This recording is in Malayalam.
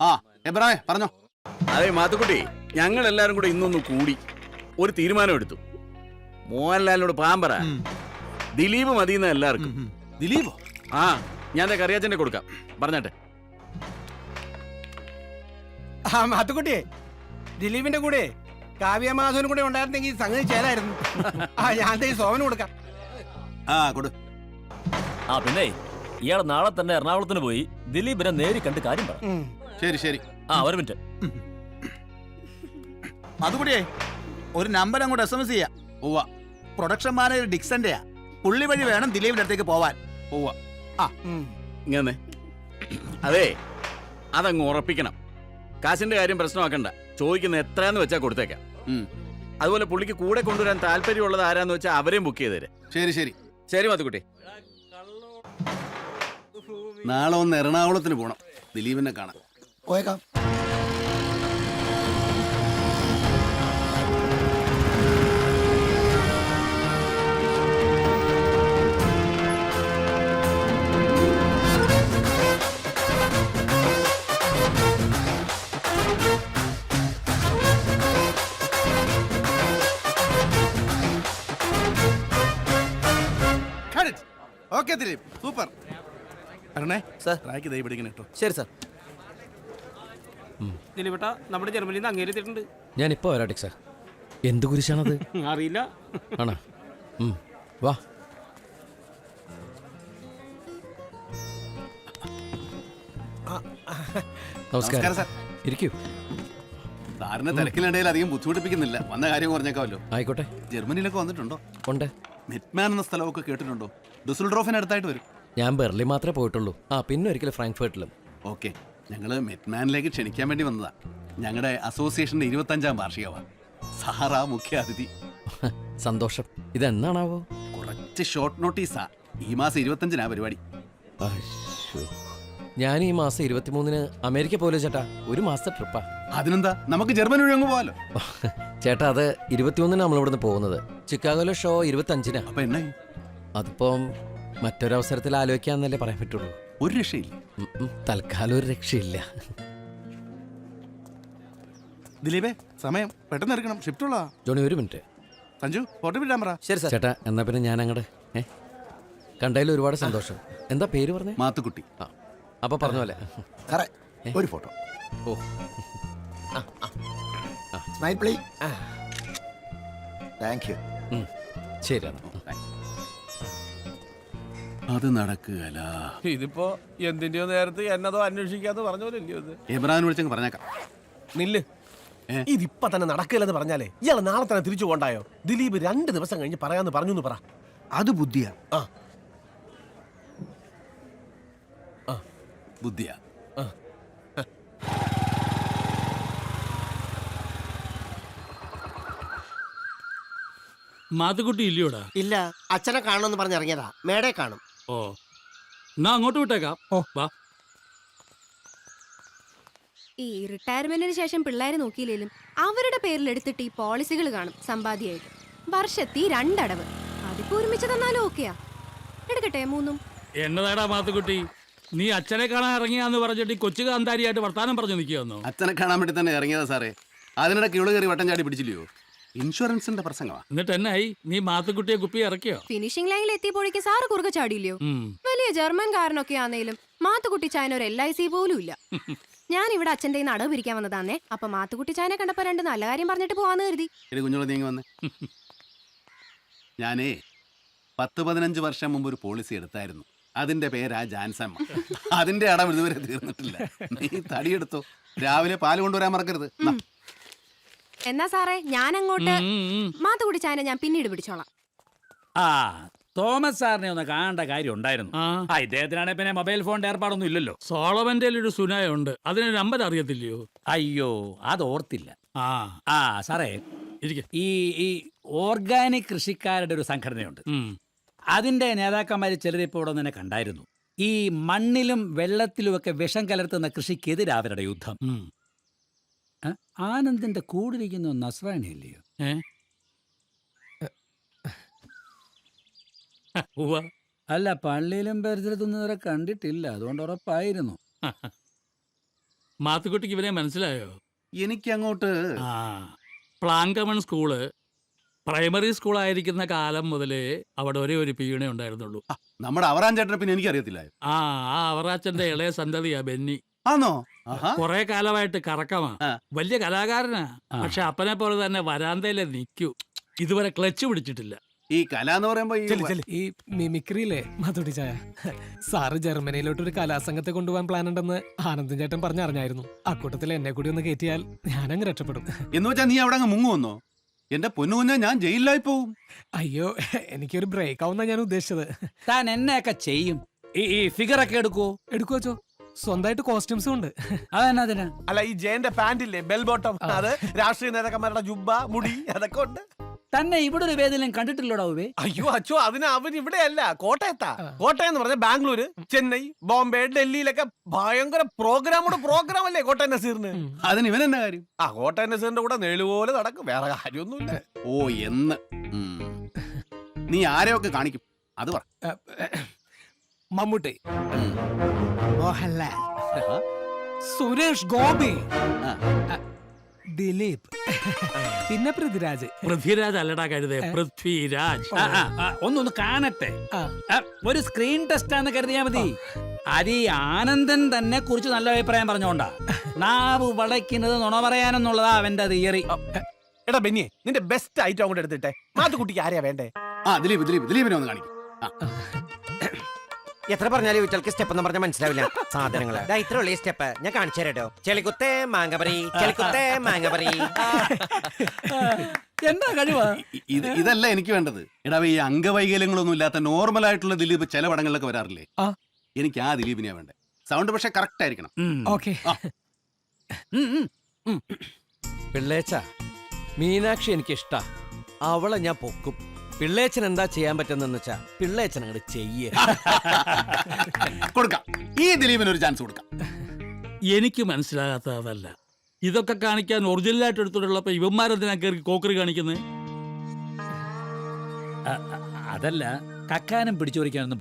ആ എബ്രാഹിം പറഞ്ഞോ. അതെ മാത്തുക്കുട്ടി, ഞങ്ങൾ എല്ലാരും കൂടെ ഇന്നൊന്ന് കൂടി ഒരു തീരുമാനം എടുത്തു. മോഹൻലാലിനോട് പാമ്പറ ദിലീപ് മതിയെന്ന എല്ലാവർക്കും. ദിലീപോ? ആ, ഞാൻ കറിയാച്ചന്റെ കൊടുക്കാം. പറഞ്ഞാട്ടെ. ആ മാത്തുക്കുട്ടിയെ, ദിലീപിന്റെ കൂടെ കാവ്യമാധവനും കൂടെ ഉണ്ടായിരുന്നെങ്കിൽ സംഗതി ചേരായിരുന്നു. ആ ഞാൻ സോമന് കൊടുക്കാം. ആ കൊടു. ആ പിന്നെ ഇയാൾ നാളെ തന്നെ എറണാകുളത്തിന് പോയി ദിലീപിനെ നേരി കണ്ട് കാര്യം പറ. ശരി ശരി. ആ ഒരു മിനിറ്റ്. അതുകൂടിയേ ഒരു നമ്പർ അങ്ങോട്ട് SMS ചെയ്യാം. പോവാ. പ്രൊഡക്ഷൻ മാനേജർ ഡിക്സന്റെയാ. പുള്ളി വഴി വേണം ദിലീപിന്റെ അടുത്തേക്ക് പോവാൻ. പോവാ. ഇങ്ങനെ അതെ, അതങ്ങ് ഉറപ്പിക്കണം. കാശിന്റെ കാര്യം പ്രശ്നമാക്കണ്ട. ചോദിക്കുന്ന എത്രയാന്ന് വെച്ചാൽ കൊടുത്തേക്കാം. അതുപോലെ പുള്ളിക്ക് കൂടെ കൊണ്ടുവരാൻ താല്പര്യമുള്ളത് ആരാന്ന് വെച്ചാൽ അവരെയും ബുക്ക് ചെയ്തേരെ. ശരി ശരി. ശരി മാത്തുക്കുട്ടി. നാളെ ഒന്ന് എറണാകുളത്തിന് പോണം ദിലീപിനെ കാണാൻ. പോയേക്കാം. Okay Dileep, super. അരണേ സാർ. റാക്ക് ദൈ പിടിക്കണം കേട്ടോ. ശരി സാർ. ദിലീപേട്ടാ, നമ്മുടെ ജർമ്മനിയിൽ നിന്ന് അങ്ങേരെത്തിയിട്ടുണ്ട്. ഞാനിപ്പോ വരാം ടിക്സ. എന്ത് കുരിശാണത്? അറിയില്ല. ആണോ? വാ. നമസ്കാരം സാർ. ഇരിക്കൂ. സാറിന്റെ തിരക്കിനിടയിൽ അധികം ബുദ്ധിമുട്ടിപ്പിക്കുന്നില്ല. വന്ന കാര്യം പറഞ്ഞേക്കാമല്ലോ. ആയിക്കോട്ടെ. ജർമ്മനിയിലൊക്കെ വന്നിട്ടുണ്ടോ? ഉണ്ട്. മെറ്റ്മാൻ എന്ന സ്ഥലമൊക്കെ കേട്ടിട്ടുണ്ടോ? ഡുസൽഡോഫിന് അടുത്തായിട്ട് വരും. ഞാൻ ബെർലിൻ മാത്രമേ പോയിട്ടുള്ളൂ. പിന്നെ ഒരിക്കലും ഫ്രാങ്ക്ഫർട്ടിലും. ഓക്കെ, ഞങ്ങള് മെറ്റ്മാനിലേക്ക് ക്ഷണിക്കാൻ വേണ്ടി വന്നതാ. ഞങ്ങളുടെ അസോസിയേഷന്റെ 25ാം വാർഷികമാണ്. സാറാ മുഖ്യ അതിഥി. സന്തോഷം. ഇതെന്നാണാവോ? കുറച്ച് ഷോർട്ട് നോട്ടീസാ. ഈ മാസം 25-നാ പരിപാടി. ഞാൻ ഈ മാസം 23-ന് അമേരിക്ക പോലെ ചേട്ടാ. ഒരു മാസത്തെ ട്രിപ്പാ. അതിനെന്താ, നമുക്ക് ജർമ്മനി വഴി അങ്ങ് പോവാലോ. ചേട്ടാ അത് 21-ന് നമ്മളിവിടുന്ന് പോകുന്നത്. ചിക്കാഗോയിലെ ഷോ 25-നാ. അപ്പൊ എന്നായി? അതിപ്പം മറ്റൊരവസരത്തിൽ ആലോചിക്കാന്നല്ലേ പറയാൻ പറ്റുള്ളൂ. ഒരു രക്ഷയില്ല. തൽക്കാലം ഒരു രക്ഷയില്ല. ദിലീപേ, സമയം പെട്ടെന്ന് എടുക്കണം. ഷിഫ്റ്റ് ഉള്ള ജോണി ഒരു മിനിറ്റ്. സഞ്ജു ഫോട്ടോ വിടാൻ പറ. ശരി സാർ. ചേട്ടാ എന്നാ പിന്നെ ഞാൻ അങ്ങോട്ട് കണ്ടതിൽ ഒരുപാട് സന്തോഷം. എന്താ പേര് പറഞ്ഞേ? മാത്തുക്കുട്ടി. അപ്പൊ പറഞ്ഞ പോലെ സാറേ ഒരു ഫോട്ടോ. ഓ സ്മൈൽ പ്ലീസ്. Thank you. ശരി. അത് നടക്കുകയല്ല. ഇതിപ്പോ എന്തിന്റെയോ നേരത്തെ എന്നതോ അന്വേഷിക്കാന്ന് പറഞ്ഞ പോലെ ഇല്ലയോ ഇത്? എബ്രാഹിം വിളിച്ചങ്ങ് പറഞ്ഞേക്കാം. നില്ല്. ഇതിപ്പോ തന്നെ നടക്കില്ലെന്ന് പറഞ്ഞാലേ ഇയാൾ നാളെ തന്നെ തിരിച്ചു കൊണ്ടായോ? ദിലീപ് 2 ദിവസം കഴിഞ്ഞ് പറയാന്ന് പറഞ്ഞു പറ. അത് ബുദ്ധിയാ. ബുദ്ധിയാ. മാത്തുക്കുട്ടി ഇല്ലയോടാ? ഇല്ല, അച്ഛനെ കാണണമെന്ന് പറഞ്ഞിറങ്ങിയതാ. മേടെ കാണും. ഓ, എന്നാ അങ്ങോട്ട് വിട്ടേക്കാം. ഓ വാ. ഈ റിട്ടയർമെന്റിന് ശേഷം പിള്ളേരെ നോക്കിയില്ലേലും അവരുടെ പേരിൽ എടുത്തിട്ട് ഈ പോളിസികൾ കാണും സമ്പാദ്യമായിട്ട്. വർഷത്തി 2 അടവ്. അതിപ്പോ ഒരുമിച്ച് തന്നാലും ഓക്കെയാ. എടുക്കട്ടെ 3. എന്നതാടാ മാത്തുക്കുട്ടി, നീ അച്ഛനെ കാണാൻ ഇറങ്ങിയാന്ന് പറഞ്ഞിട്ട് കൊച്ചു കാന്താരിയായിട്ട് വർത്താനം പറഞ്ഞു നിൽക്കുകയെന്നോ? അച്ഛനെ കാണാൻ വേണ്ടി തന്നെ ഇറങ്ങിയതാ സാറേ. അതിനിടയ്ക്ക് ഇവള് കയറി വട്ടം ചാടി പിടിച്ചില്ലയോ? ഇൻഷുറൻസിന്റെ പ്രസംഗമാ. എന്നിട്ട് എന്നായി? നീ മാത്തുക്കുട്ടിയെ കുപ്പി ഇറക്കിയോ? ഫിനിഷിംഗ് ലൈനിൽ എത്തിയപ്പോഴേക്ക് സാറ് കുറുക ചാടിയില്ലയോ? വലിയ ജർമ്മൻകാരനൊക്കെ ആന്നേലും മാത്തുക്കുട്ടി ചായന ഒരു LIC പോലും ഇല്ല. ഞാൻ ഇവിടെ അച്ഛൻ്റെ അടവ് പിരിക്കാൻ വന്നതാന്നേ. അപ്പൊ മാത്തുക്കുട്ടി ചായനെ കണ്ടപ്പോ 2 നല്ല കാര്യം പറഞ്ഞിട്ട് പോവാന്ന് കരുതി. കുഞ്ഞോളെ നീങ്ങി വന്നേ. ഞാനേ 10-15 വർഷം മുമ്പ് ഒരു പോളിസി എടുത്തായിരുന്നു. അതിന്റെ പേരാ ജാൻസമ്മ. അതിന്റെ അടവ് ഇതുവരെ തീർന്നിട്ടില്ല. നീ തടിയെടുത്തോ. രാവിലെ പാല് കൊണ്ടുവരാൻ മറക്കരുത്. എന്നാ സാറേ ഞാൻ അങ്ങോട്ട്. മാത്തുക്കുട്ടി ചായനെ ഞാൻ പിന്നീട് പിടിച്ചോളാം. ആ തോമസ് സാറിനെ ഒന്ന് കാണേണ്ട കാര്യം ഉണ്ടായിരുന്നു. ഇദ്ദേഹത്തിനാണെങ്കിൽ പിന്നെ മൊബൈൽ ഫോണിന്റെ ഏർപ്പാടൊന്നും ഇല്ലല്ലോ. സോളവന്റെ ഒരു സുനായ ഉണ്ട്. അതിന് നമ്പർ അറിയത്തില്ലയോ? അയ്യോ, അത് ഓർത്തില്ല. ആ സാറേ ഈ ഓർഗാനിക് കൃഷിക്കാരുടെ ഒരു സംഘടനയുണ്ട്. അതിന്റെ നേതാക്കന്മാര് ചിലരിപ്പോ ഇവിടെ തന്നെ കണ്ടായിരുന്നു. ഈ മണ്ണിലും വെള്ളത്തിലുമൊക്കെ വിഷം കലർത്തുന്ന കൃഷിക്കെതിരെ അവരുടെ യുദ്ധം. ആനന്ദിന്റെ കൂടിരിക്കുന്ന നസ്രാണിയല്ലയോ? അല്ല, പള്ളിയിലും പരിസരത്തൊന്നും ഇവരെ കണ്ടിട്ടില്ല. അതുകൊണ്ട് ഉറപ്പായിരുന്നു. മാത്തുക്കുട്ടിക്ക് ഇവനെ മനസ്സിലായോ? എനിക്ക് അങ്ങോട്ട് ആ പ്ലാങ്കമൺ സ്കൂള് പ്രൈമറി സ്കൂളായിരിക്കുന്ന കാലം മുതലേ അവിടെ ഒരേ ഒരു പീണേ ഉണ്ടായിരുന്നുള്ളൂ. നമ്മുടെ അവറാൻ ചേട്ടനെ പിന്നെ എനിക്കറിയത്തില്ല. ആ അവറാച്ചന്റെ ഇളയ സന്തതിയാ ബെന്നി. ആണോ? ആഹാ. കുറെ കാലമായിട്ട് കറക്കമാ. ആ. വലിയ കലാകാരനാ. ആ. പക്ഷെ അപ്പനെ പോലെ തന്നെ വരാന്തയിലെ നിൽക്കൂ. ഇതുവരെ ക്ലച്ച് പിടിച്ചിട്ടില്ല. ഈ കല എന്ന് പറയുമ്പോ ഈ മിമിക്രിയില്ലേ മാത്തുട്ടിച്ചായ, സാറ് ജർമ്മനിയിലോട്ട് ഒരു കലാസംഘത്തെ കൊണ്ടുപോകാൻ പ്ലാൻ ഉണ്ടെന്ന് ആനന്ദൻ ചേട്ടൻ പറഞ്ഞറിഞ്ഞായിരുന്നു. അക്കൂട്ടത്തിൽ എന്നെ കൂടി ഒന്ന് കയറ്റിയാൽ ഞാനങ്ങ് രക്ഷപ്പെടും. എന്ന് വെച്ചാ നീ അവിടെ അങ്ങ് മുങ്ങുവന്നോ? എന്റെ പൊന്നുകുഞ്ഞാ, ഞാൻ ജയിലിലായി പോവും. അയ്യോ, എനിക്കൊരു ബ്രേക്ക് ആവുന്ന ഞാൻ ഉദ്ദേശിച്ചത്. താൻ എന്നെയൊക്കെ ചെയ്യും. ഈ ഫിഗറൊക്കെ എടുക്കുവോ? എടുക്കുവച്ചോ, സ്വന്തമായിട്ട് കോസ്റ്റ്യൂംസും ഉണ്ട്. അതെന്നാ? അല്ല, ഈ ജയന്റെ പാന്റ് ഇല്ലേ, ബെൽ ബോട്ടം, അത് രാഷ്ട്രീയ നേതാക്കന്മാരുടെ ജുബ്ബ, മുടി, അതൊക്കെ ഉണ്ട്. തന്നെ ഇവിടെ ഒരു വേദിയിലും കണ്ടിട്ടില്ലടാ ഉവേ. അയ്യോ അച്ഛോ, അവൻ ഇവിടെയല്ല, കോട്ടയത്താ. കോട്ടയം എന്ന് പറഞ്ഞ ബാംഗ്ലൂര്, ചെന്നൈ, ബോംബെ, ഡൽഹിയിലൊക്കെ ഭയങ്കര പ്രോഗ്രാം അല്ലേ കോട്ടയം നസീറിന്. അതിന് ഇവൻ എന്നാ കാര്യം? ആ കോട്ടയം നസീറിന്റെ കൂടെ നേളുപോലെ നടക്കും, വേറെ കാര്യമൊന്നുമില്ല. ഓ എന്ന്. നീ ആരെയൊക്കെ കാണിക്കും അത് പറ. മമ്മൂട്ടി, മോഹൻലാൽ, സുരേഷ് ഗോപി, ദിലീപ്, പിന്നെ പൃഥ്വിരാജ്. പൃഥ്വിരാജ് അല്ലടാ കരുതേ, പൃഥ്വിരാജ്. ഒന്നൊന്ന് കാണട്ടെ. ആ. ഒരു സ്ക്രീൻ ടെസ്റ്റ് ആണെന്ന് കരുതിയാ മതി. അത് ഈ ആനന്ദൻ തന്നെ കുറിച്ച് നല്ല അഭിപ്രായം പറഞ്ഞോണ്ടാ. നാവ് വളയ്ക്കുന്നത് നുണ പറയാനെന്നുള്ളതാ അവന്റെ തിയറി. എടാ ബെന്നിയെ, നിന്റെ ബെസ്റ്റ് ഐറ്റം അങ്ങോട്ട് എടുത്തിട്ടെ. മാത്തുക്കുട്ടിക്ക് ആരെയാ വേണ്ടേ? ദിലീപിനെ ഒന്ന് കാണിക്കും. എത്ര പറഞ്ഞാലും വീട്ടിലേക്ക് സ്റ്റെപ്പ് എന്ന് പറഞ്ഞാൽ മനസ്സിലാവില്ല സാധനങ്ങള്. ഇത്ര ഉള്ള സ്റ്റെപ്പ് ഞാൻ കാണിച്ചു തരാട്ടോ. ചെളിക്കുത്തേ മാങ്ങപറി, ചെളിക്കുത്തേ മാങ്ങപറി. എന്താ കഴിവാ? ഇതല്ല എനിക്ക് വേണ്ടത്. എടാ, ഈ അംഗവൈകല്യങ്ങളൊന്നും ഇല്ലാത്ത നോർമൽ ആയിട്ടുള്ള ദിലീപ് ചില പടങ്ങളിലൊക്കെ വരാറില്ലേ? ആ. എനിക്ക് ആ ദിലീപിനെയാ വേണ്ടേ. സൗണ്ട് പക്ഷെ കറക്റ്റ് ആയിരിക്കണം. ഓക്കെ. പിള്ളേച്ച, മീനാക്ഷി എനിക്കിഷ്ടാ. അവളെ ഞാൻ പൊക്കും. പിള്ളേച്ചൻ എന്താ ചെയ്യാൻ പറ്റുന്നെന്ന് വെച്ചാ പിള്ളേച്ചൻ അങ്ങോട്ട് ചെയ്യേ. കൊടുക്കാം, ഈ ദിലീപിന് ഒരു ചാൻസ് കൊടുക്കാം. എനിക്ക് മനസ്സിലാകാത്ത അതല്ല, ഇതൊക്കെ കാണിക്കാൻ ഒറിജിനലായിട്ട് എടുത്തിട്ടുള്ളപ്പോ ഇവന്മാരെന്തിനാ കയറി കോക്കറി കാണിക്കുന്നത്? അതല്ല, കക്കാനും പിടിച്ചോറിക്കാനൊന്നും